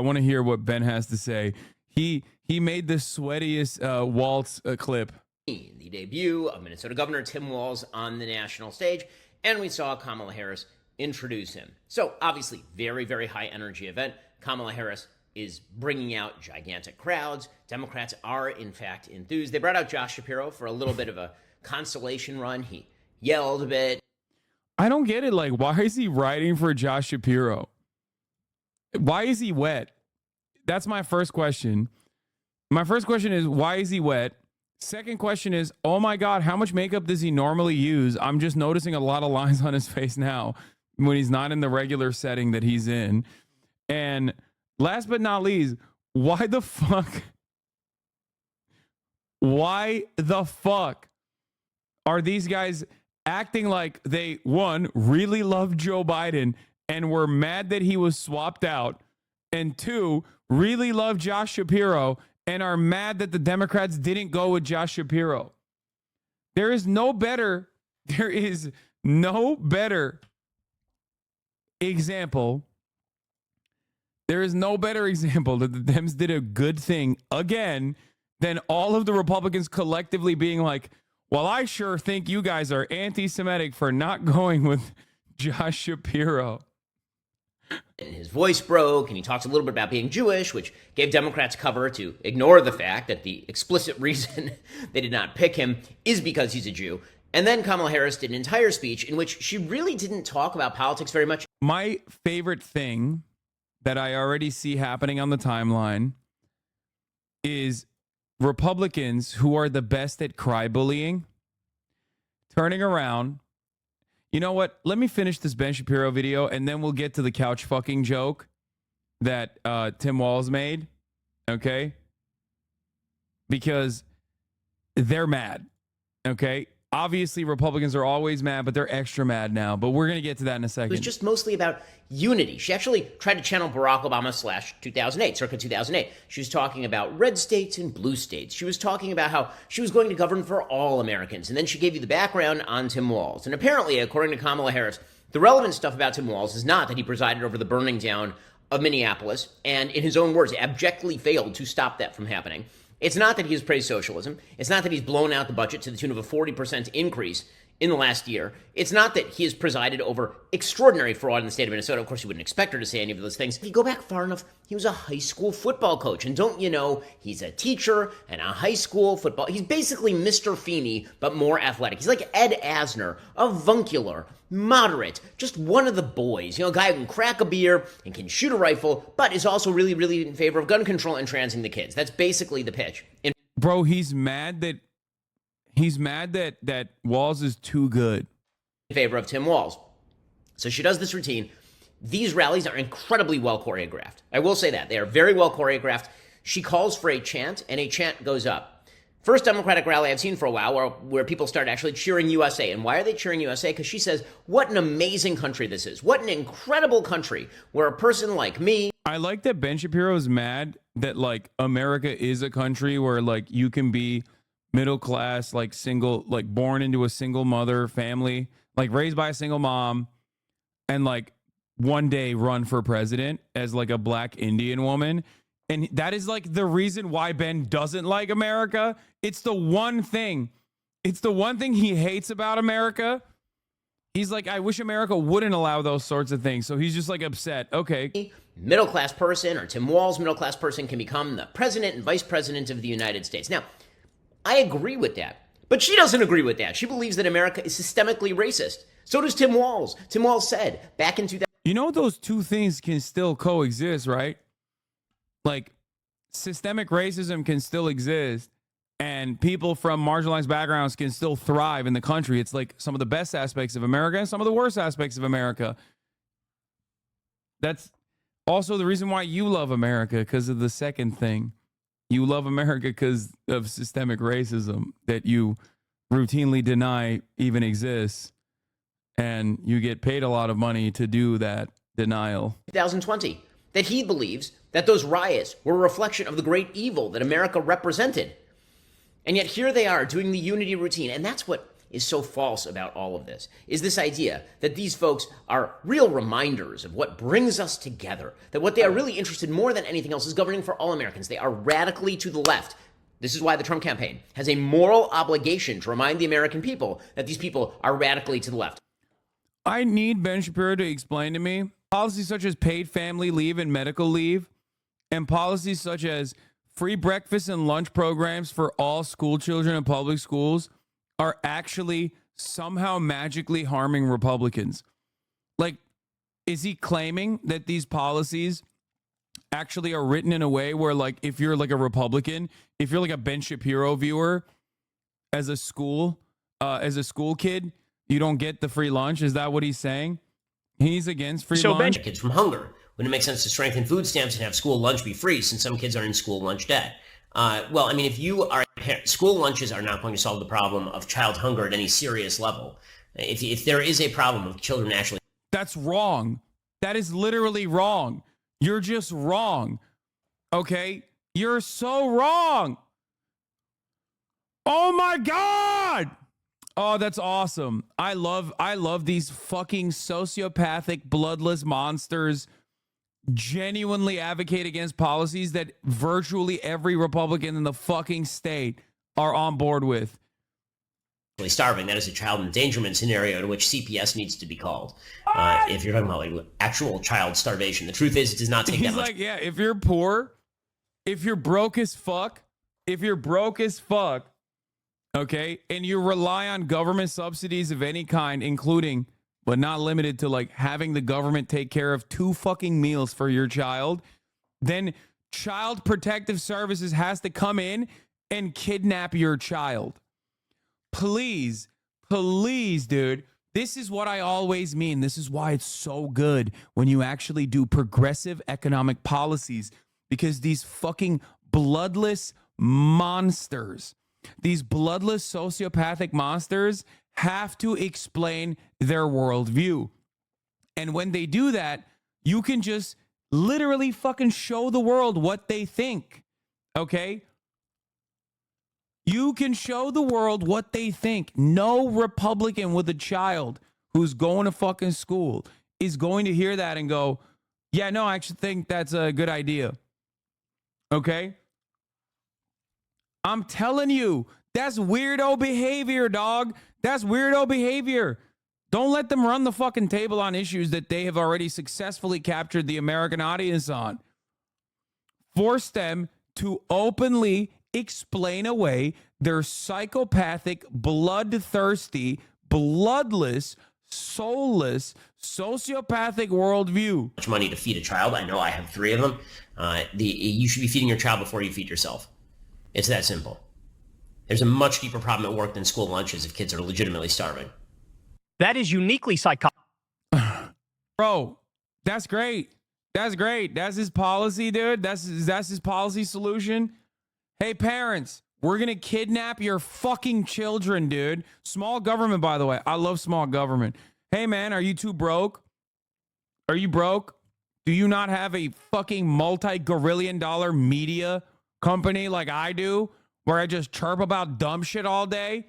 I want to hear what Ben has to say. He made the sweatiest Waltz clip. The debut of Minnesota Governor Tim Walz on the national stage, and we saw Kamala Harris introduce him. So obviously, very, very high energy event. Kamala Harris is bringing out gigantic crowds. Democrats are, in fact, enthused. They brought out Josh Shapiro for a little bit of a consolation run. He yelled a bit. I don't get it. Like, why is he writing for Josh Shapiro? Why is he wet? That's my first question. My first question is, why is he wet? Second question is, oh my God, how much makeup does he normally use? I'm just noticing a lot of lines on his face now when he's not in the regular setting that he's in. And last but not least, why the fuck are these guys acting like they, one, really love Joe Biden and were mad that he was swapped out, and two, really love Josh Shapiro and are mad that the Democrats didn't go with Josh Shapiro? There is no better example. There is no better example that the Dems did a good thing again than all of the Republicans collectively being like, well, I sure think you guys are anti-Semitic for not going with Josh Shapiro. And his voice broke, and he talks a little bit about being Jewish, which gave Democrats cover to ignore the fact that the explicit reason they did not pick him is because he's a Jew. And then Kamala Harris did an entire speech in which she really didn't talk about politics very much. My favorite thing that I already see happening on the timeline is Republicans who are the best at cry bullying turning around. You know what? Let me finish this Ben Shapiro video, and then we'll get to the couch fucking joke that Tim Walz made, okay? Because they're mad, okay? Obviously, Republicans are always mad, but they're extra mad now. But we're going to get to that in a second. It was just mostly about unity. She actually tried to channel Barack Obama / 2008, circa 2008. She was talking about red states and blue states. She was talking about how she was going to govern for all Americans. And then she gave you the background on Tim Walz. And apparently, according to Kamala Harris, the relevant stuff about Tim Walz is not that he presided over the burning down of Minneapolis and, in his own words, abjectly failed to stop that from happening. It's not that he has praised socialism. It's not that he's blown out the budget to the tune of a 40% increase in the last year. It's not that he has presided over extraordinary fraud in the state of Minnesota. Of course, you wouldn't expect her to say any of those things. If you go back far enough, he was a high school football coach. And don't you know, he's a teacher and a high school football. He's basically Mr. Feeney, but more athletic. He's like Ed Asner, avuncular, moderate, just one of the boys. You know, a guy who can crack a beer and can shoot a rifle, but is also really, really in favor of gun control and transing the kids. That's basically the pitch. Bro, he's mad that Walz is too good. In favor of Tim Walz. So she does this routine. These rallies are incredibly well choreographed. I will say that. They are very well choreographed. She calls for a chant, and a chant goes up. First Democratic rally I've seen for a while where people start actually cheering USA. And why are they cheering USA? Because she says, what an amazing country this is. What an incredible country where a person like me. I like that Ben Shapiro is mad that, like, America is a country where, like, you can be middle class, like, single, like, born into a single mother family, like, raised by a single mom, and, like, one day run for president as, like, a black Indian woman. And that is, like, the reason why Ben doesn't like America. It's the one thing. It's the one thing he hates about America. He's like, I wish America wouldn't allow those sorts of things. So he's just, like, upset. Okay. Middle-class person, or Tim Walz, middle-class person, can become the president and vice president of the United States. Now, I agree with that. But she doesn't agree with that. She believes that America is systemically racist. So does Tim Walz. Tim Walz said back in 2000. You know, those two things can still coexist, right? Like, systemic racism can still exist, and people from marginalized backgrounds can still thrive in the country. It's like some of the best aspects of America and some of the worst aspects of America. That's also the reason why you love America, because of the second thing. You love America because of systemic racism that you routinely deny even exists, and you get paid a lot of money to do that denial. 2020, that he believes that those riots were a reflection of the great evil that America represented. And yet here they are doing the unity routine. And that's what is so false about all of this is this idea that these folks are real reminders of what brings us together, that what they are really interested in more than anything else is governing for all Americans. They are radically to the left. This is why the Trump campaign has a moral obligation to remind the American people that these people are radically to the left. I need Ben Shapiro to explain to me policies such as paid family leave and medical leave, and policies such as free breakfast and lunch programs for all school children in public schools are actually somehow magically harming Republicans. Like, is he claiming that these policies actually are written in a way where, like, if you're like a Republican, if you're like a Ben Shapiro viewer as a school kid, you don't get the free lunch? Is that what he's saying? He's against free lunch? Kids from hunger. Wouldn't it make sense to strengthen food stamps and have school lunch be free since some kids are in school lunch debt? Well, I mean, if you are a parent, school lunches are not going to solve the problem of child hunger at any serious level. If there is a problem of children actually... That's wrong. That is literally wrong. You're just wrong. Okay? You're so wrong. Oh my God. Oh, that's awesome. I love these fucking sociopathic, bloodless monsters genuinely advocate against policies that virtually every Republican in the fucking state are on board with. Starving, that is a child endangerment scenario to which CPS needs to be called. If you're talking about like actual child starvation, the truth is it does not take that much. He's like, yeah, if you're poor, if you're broke as fuck, okay, and you rely on government subsidies of any kind, including but not limited to like having the government take care of 2 fucking meals for your child, then Child Protective Services has to come in and kidnap your child. Please, dude. This is what I always mean. This is why it's so good when you actually do progressive economic policies, because these fucking bloodless monsters, these bloodless sociopathic monsters have to explain their worldview. And when they do that, you can just literally fucking show the world what they think. Okay? You can show the world what they think. No Republican with a child who's going to fucking school is going to hear that and go, yeah, no, I actually think that's a good idea. Okay? I'm telling you, that's weirdo behavior, dog. That's weirdo behavior. Don't let them run the fucking table on issues that they have already successfully captured the American audience on. Force them to openly explain away their psychopathic, bloodthirsty, bloodless, soulless, sociopathic worldview. Much money to feed a child. I know I have 3 of them. You should be feeding your child before you feed yourself. It's that simple. There's a much deeper problem at work than school lunches if kids are legitimately starving. That is uniquely psychotic. Bro, that's great. That's great. That's his policy, dude. That's his policy solution. Hey, parents, we're going to kidnap your fucking children, dude. Small government, by the way. I love small government. Hey, man, are you too broke? Are you broke? Do you not have a fucking multi-gorillion dollar media company like I do, where I just chirp about dumb shit all day?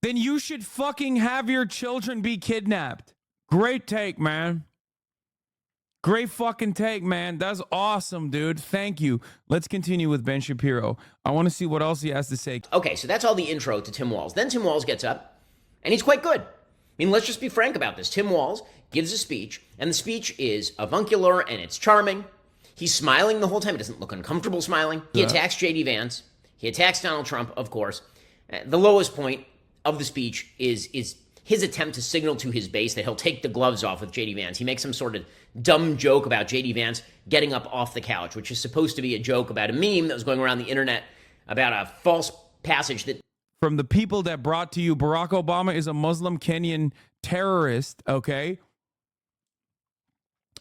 Then you should fucking have your children be kidnapped. Great take, man. Great fucking take, man. That's awesome, dude. Thank you. Let's continue with Ben Shapiro. I want to see what else he has to say. Okay, so that's all the intro to Tim Walz. Then Tim Walz gets up, and he's quite good. I mean, let's just be frank about this. Tim Walz gives a speech, and the speech is avuncular, and it's charming. He's smiling the whole time. He doesn't look uncomfortable smiling. He attacks J.D. Vance. He attacks Donald Trump, of course. The lowest point of the speech is his attempt to signal to his base that he'll take the gloves off with J.D. Vance. He makes some sort of dumb joke about J.D. Vance getting up off the couch, which is supposed to be a joke about a meme that was going around the internet about a false passage that... From the people that brought to you, Barack Obama is a Muslim Kenyan terrorist, okay?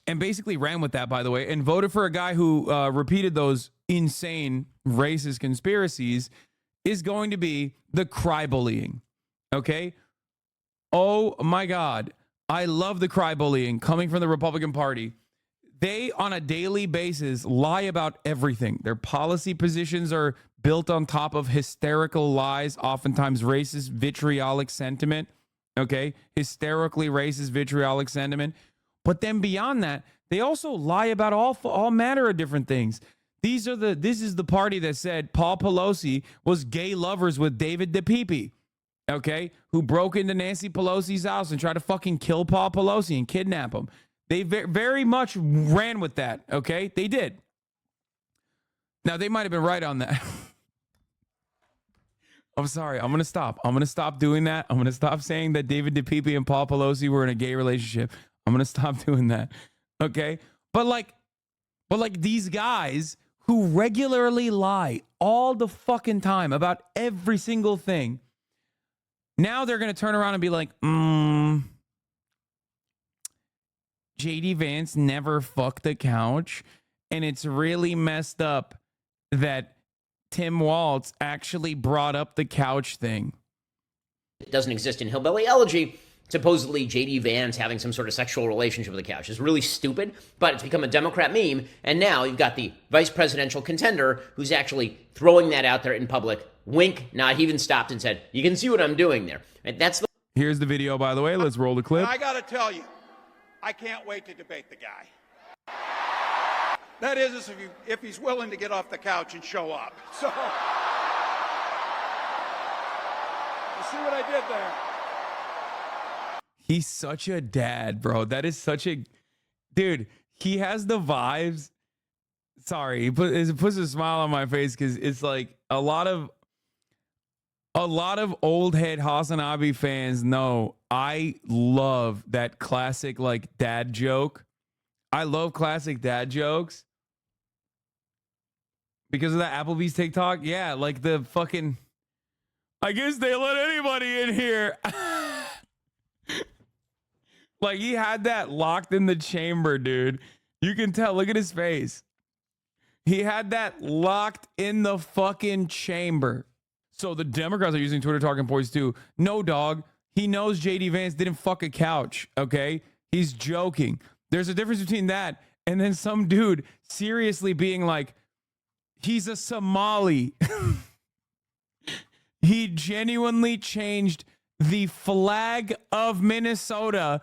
And basically ran with that, by the way, and voted for a guy who repeated those insane racist conspiracies, is going to be the cry-bullying, okay? Oh, my God. I love the cry-bullying coming from the Republican Party. They, on a daily basis, lie about everything. Their policy positions are built on top of hysterical lies, oftentimes racist, vitriolic sentiment. Okay? Hysterically racist, vitriolic sentiment. But then beyond that, they also lie about all manner of different things. This is the party that said Paul Pelosi was gay lovers with David DePipe, okay, who broke into Nancy Pelosi's house and tried to fucking kill Paul Pelosi and kidnap him. They very much ran with that, okay? They did. Now, they might have been right on that. I'm sorry. I'm going to stop. I'm going to stop doing that. I'm going to stop saying that David DePipe and Paul Pelosi were in a gay relationship. I'm going to stop doing that, okay? But like these guys who regularly lie all the fucking time about every single thing, now they're going to turn around and be like, JD Vance never fucked the couch. And it's really messed up that Tim Walz actually brought up the couch thing. It doesn't exist in Hillbilly Elegy. Supposedly, J.D. Vance having some sort of sexual relationship with the couch is really stupid, but it's become a Democrat meme, and now you've got the vice presidential contender who's actually throwing that out there in public. Wink, not he even stopped and said, you can see what I'm doing there. And that's the... Here's the video, by the way. Let's roll the clip. I got to tell you, I can't wait to debate the guy. That is, if he's willing to get off the couch and show up. So, you see what I did there? He's such a dad, bro. That is such a... Dude, he has the vibes. Sorry, it puts a smile on my face because it's like a lot of old head Hasanabi fans know I love that classic like dad joke. I love classic dad jokes because of that Applebee's TikTok. Yeah, like the fucking... I guess they let anybody in here. Like he had that locked in the chamber, dude. You can tell. Look at his face. He had that locked in the fucking chamber. So the Democrats are using Twitter talking points too. No, dog. He knows JD Vance didn't fuck a couch. Okay. He's joking. There's a difference between that and then some dude seriously being like, he's a Somali. He genuinely changed the flag of Minnesota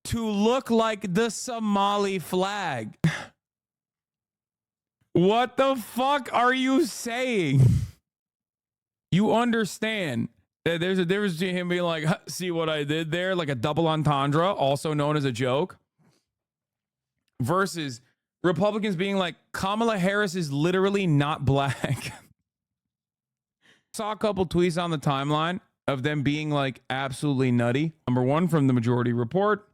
to look like the Somali flag. What the fuck are you saying? You understand that there's a difference between him being like, see what I did there? Like a double entendre, also known as a joke, versus Republicans being like, Kamala Harris is literally not black. Saw a couple tweets on the timeline of them being like absolutely nutty. Number one from the Majority Report.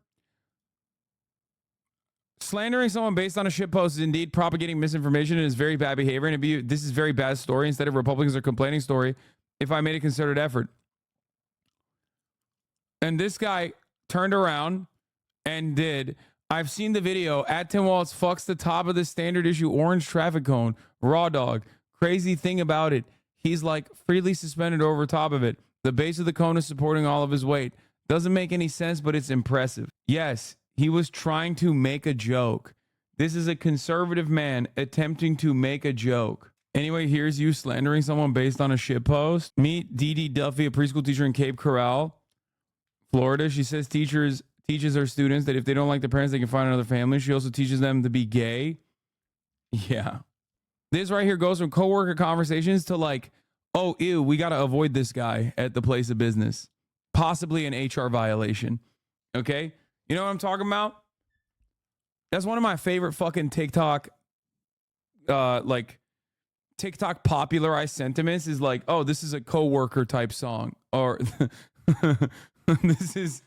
Slandering someone based on a shitpost is indeed propagating misinformation and is very bad behavior. And this is very bad story. Instead of Republicans are complaining story, if I made a concerted effort. And this guy turned around and did. I've seen the video. At Tim Walz fucks the top of the standard issue orange traffic cone. Raw dog. Crazy thing about it, he's like freely suspended over top of it. The base of the cone is supporting all of his weight. Doesn't make any sense, but it's impressive. Yes, he was trying to make a joke. This is a conservative man attempting to make a joke. Anyway, here's you slandering someone based on a shitpost. Meet Dee Dee Duffy, a preschool teacher in Cape Coral, Florida. She says teaches her students that if they don't like the parents, they can find another family. She also teaches them to be gay. Yeah. This right here goes from coworker conversations to like, oh, ew, we got to avoid this guy at the place of business. Possibly an HR violation. Okay? You know what I'm talking about? That's one of my favorite fucking TikTok, TikTok popularized sentiments is like, oh, this is a coworker type song. Or this is,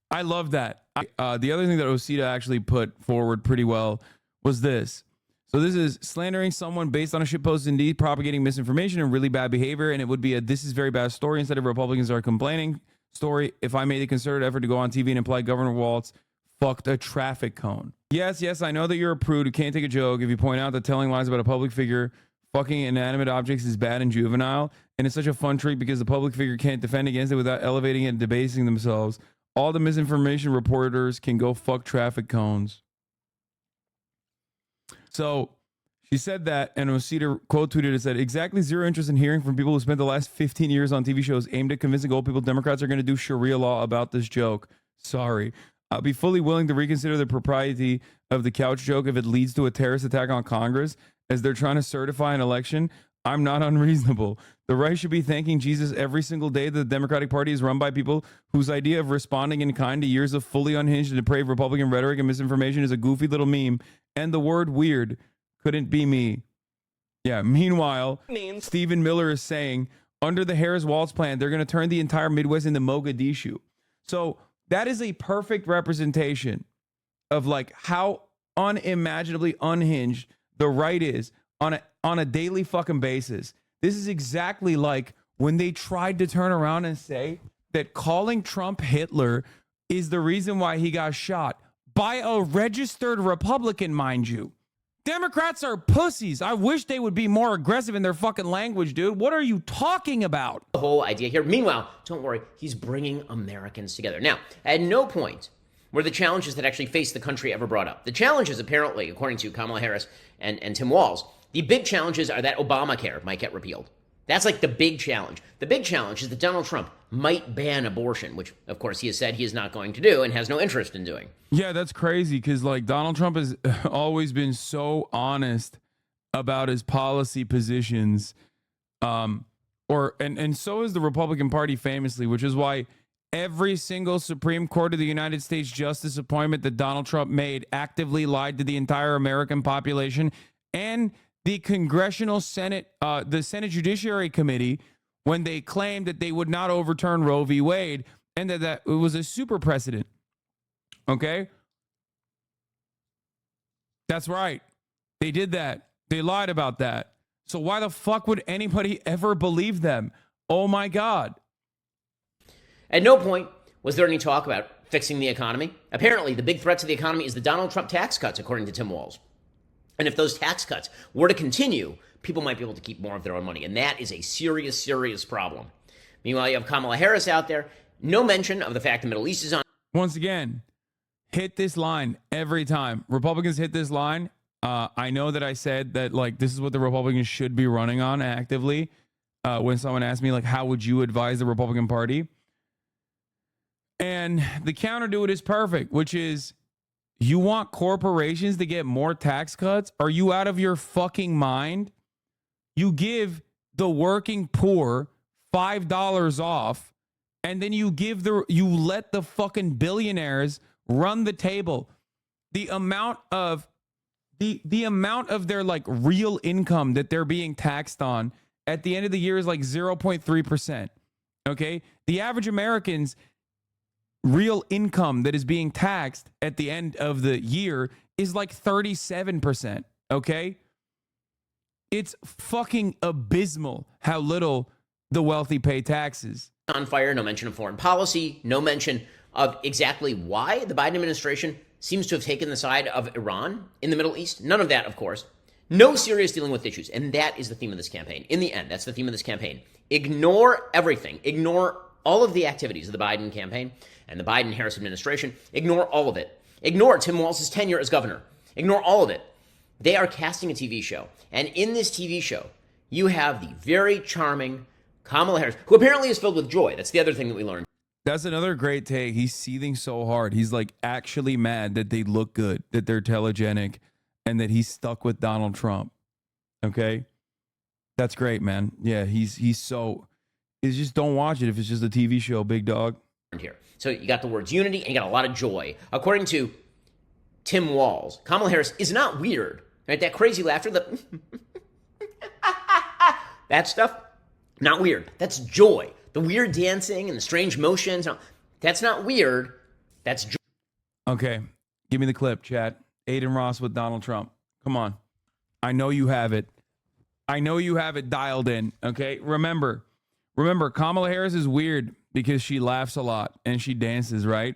I love that. The other thing that Osita actually put forward pretty well was this. So this is slandering someone based on a shitpost, indeed propagating misinformation and really bad behavior. And it would be a this is very bad story instead of Republicans are complaining story. If I made a concerted effort to go on TV and imply Governor Walz fucked a traffic cone. Yes, I know that you're a prude who can't take a joke if you point out that telling lies about a public figure fucking inanimate objects is bad and juvenile. And it's such a fun trick because the public figure can't defend against it without elevating it and debasing themselves. All the misinformation reporters can go fuck traffic cones. So she said that, and Osita quote tweeted and said, exactly zero interest in hearing from people who spent the last 15 years on TV shows aimed at convincing old people Democrats are going to do Sharia law about this joke. Sorry. I'll be fully willing to reconsider the propriety of the couch joke if it leads to a terrorist attack on Congress as they're trying to certify an election. I'm not unreasonable. The right should be thanking Jesus every single day that the Democratic Party is run by people whose idea of responding in kind to years of fully unhinged and depraved Republican rhetoric and misinformation is a goofy little meme. And the word weird couldn't be me. Yeah. Meanwhile, Stephen Miller is saying under the Harris-Walz plan, they're going to turn the entire Midwest into Mogadishu. So that is a perfect representation of like how unimaginably unhinged the right is on a daily fucking basis. This is exactly like when they tried to turn around and say that calling Trump Hitler is the reason why he got shot by a registered Republican, mind you. Democrats are pussies. I wish they would be more aggressive in their fucking language, dude. What are you talking about? The whole idea here. Meanwhile, don't worry, he's bringing Americans together. Now, at no point were the challenges that actually face the country ever brought up. The challenges, apparently, according to Kamala Harris and Tim Walz, the big challenges are that Obamacare might get repealed. That's like the big challenge. The big challenge is that Donald Trump might ban abortion, which, of course, he has said he is not going to do and has no interest in doing. Yeah, that's crazy because, like, Donald Trump has always been so honest about his policy positions. And so is the Republican Party famously, which is why every single Supreme Court of the United States justice appointment that Donald Trump made actively lied to the entire American population. And the Congressional Senate, the Senate Judiciary Committee, when they claimed that they would not overturn Roe v. Wade and that it was a super precedent. Okay? That's right. They did that. They lied about that. So why the fuck would anybody ever believe them? Oh my God. At no point was there any talk about fixing the economy. Apparently, the big threat to the economy is the Donald Trump tax cuts, according to Tim Walz. And if those tax cuts were to continue, people might be able to keep more of their own money. And that is a serious, serious problem. Meanwhile, you have Kamala Harris out there. No mention of the fact the Middle East is on. Once again, hit this line every time. Republicans hit this line. I know that I said that, like, this is what the Republicans should be running on actively. When someone asked me, like, how would you advise the Republican Party? And the counter to it is perfect, which is, you want corporations to get more tax cuts? Are you out of your fucking mind? You give the working poor $5 off, and then you let the fucking billionaires run the table. The amount of their like real income that they're being taxed on at the end of the year is like 0.3%. Okay? The average American's real income that is being taxed at the end of the year is like 37%. Okay? It's fucking abysmal how little the wealthy pay taxes. On fire, no mention of foreign policy, no mention of exactly why the Biden administration seems to have taken the side of Iran in the Middle East. None of that, of course. No serious dealing with issues. And that is the theme of this campaign. In the end, that's the theme of this campaign. Ignore everything. Ignore all of the activities of the Biden campaign and the Biden-Harris administration. Ignore all of it. Ignore Tim Walz's tenure as governor. Ignore all of it. They are casting a TV show. And in this TV show, you have the very charming Kamala Harris, who apparently is filled with joy. That's the other thing that we learned. That's another great take. He's seething so hard. He's like actually mad that they look good, that they're telegenic, and that he's stuck with Donald Trump. Okay? That's great, man. Yeah, he's just don't watch it if it's just a TV show, big dog. Here. So you got the words unity and you got a lot of joy. According to Tim Walz, Kamala Harris is not weird. Right? That crazy laughter, that stuff, not weird. That's joy. The weird dancing and the strange motions, that's not weird. That's joy. Okay, give me the clip, chat. Aiden Ross with Donald Trump. Come on. I know you have it. I know you have it dialed in, okay? Remember, Kamala Harris is weird because she laughs a lot and she dances, right?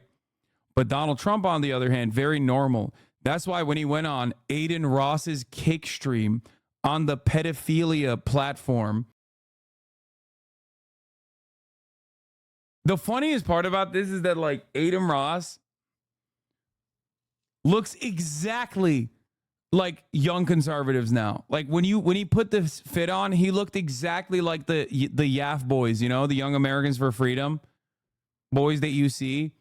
But Donald Trump, on the other hand, very normal. That's why when he went on Aiden Ross's kick stream on the pedophilia platform, the funniest part about this is that, like, Aiden Ross looks exactly like young conservatives now. Like when he put this fit on, he looked exactly like the YAF boys, you know, the Young Americans for Freedom boys that you see.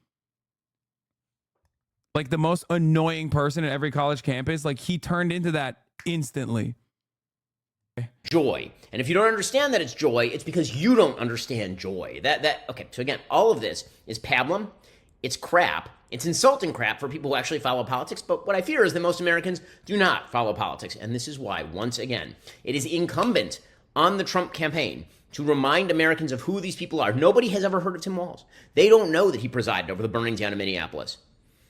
Like the most annoying person at every college campus. Like he turned into that instantly. Joy. And if you don't understand that it's joy, it's because you don't understand joy. Okay, so again, all of this is pablum. It's crap. It's insulting crap for people who actually follow politics. But what I fear is that most Americans do not follow politics. And this is why, once again, it is incumbent on the Trump campaign to remind Americans of who these people are. Nobody has ever heard of Tim Walz. They don't know that he presided over the burning down of Minneapolis.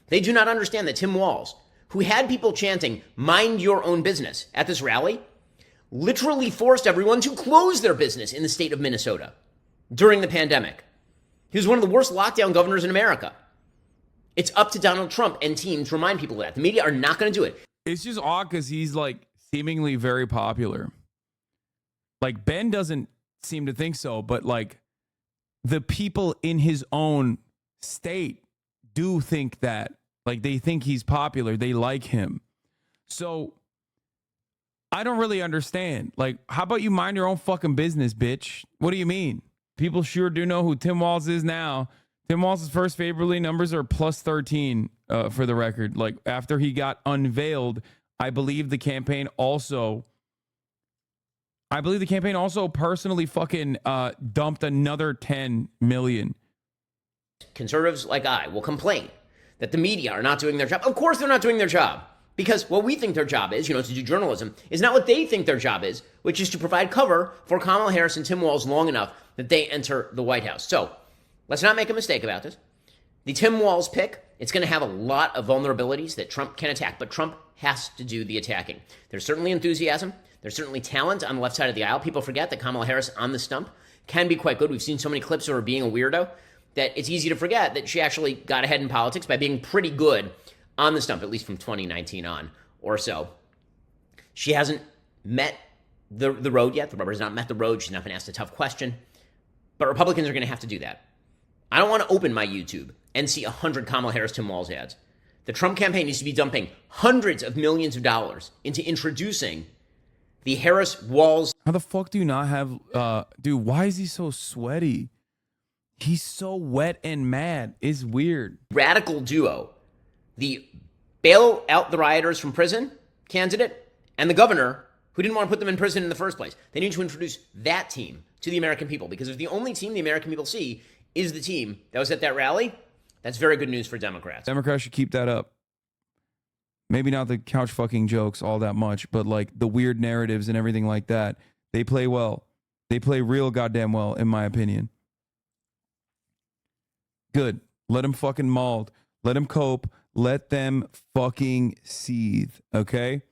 They do not understand that Tim Walz, who had people chanting, "Mind your own business" at this rally, literally forced everyone to close their business in the state of Minnesota during the pandemic. He was one of the worst lockdown governors in America. It's up to Donald Trump and team to remind people of that. The media are not going to do it. It's just odd because he's like seemingly very popular. Like Ben doesn't seem to think so, but like the people in his own state do think that. Like they think he's popular. They like him. So I don't really understand. Like, how about you mind your own fucking business, bitch? What do you mean? People sure do know who Tim Walz is now. Tim Walz's first favorably numbers are plus 13 for the record. Like after he got unveiled, I believe the campaign also personally fucking dumped another 10 million. Conservatives like I will complain that the media are not doing their job. Of course they're not doing their job. Because what we think their job is, to do journalism, is not what they think their job is, which is to provide cover for Kamala Harris and Tim Walz long enough that they enter the White House. So let's not make a mistake about this. The Tim Walz pick, it's going to have a lot of vulnerabilities that Trump can attack, but Trump has to do the attacking. There's certainly enthusiasm. There's certainly talent on the left side of the aisle. People forget that Kamala Harris on the stump can be quite good. We've seen so many clips of her being a weirdo that it's easy to forget that she actually got ahead in politics by being pretty good on the stump, at least from 2019 on or so. She hasn't met the road yet. The rubber has not met the road. She's not been asked a tough question. But Republicans are going to have to do that. I don't want to open my YouTube and see 100 Kamala Harris, Tim Walz ads. The Trump campaign needs to be dumping hundreds of millions of dollars into introducing the Harris-Walz. How the fuck do you not have... dude, why is he so sweaty? He's so wet and mad. It's weird. Radical duo. The bail out the rioters from prison candidate and the governor who didn't want to put them in prison in the first place. They need to introduce that team to the American people, because if the only team the American people see is the team that was at that rally, that's very good news for Democrats. Democrats should keep that up. Maybe not the couch fucking jokes all that much, but like the weird narratives and everything like that. They play well. They play real goddamn well, in my opinion. Good. Let them fucking mold. Let them cope. Let them fucking seethe, okay?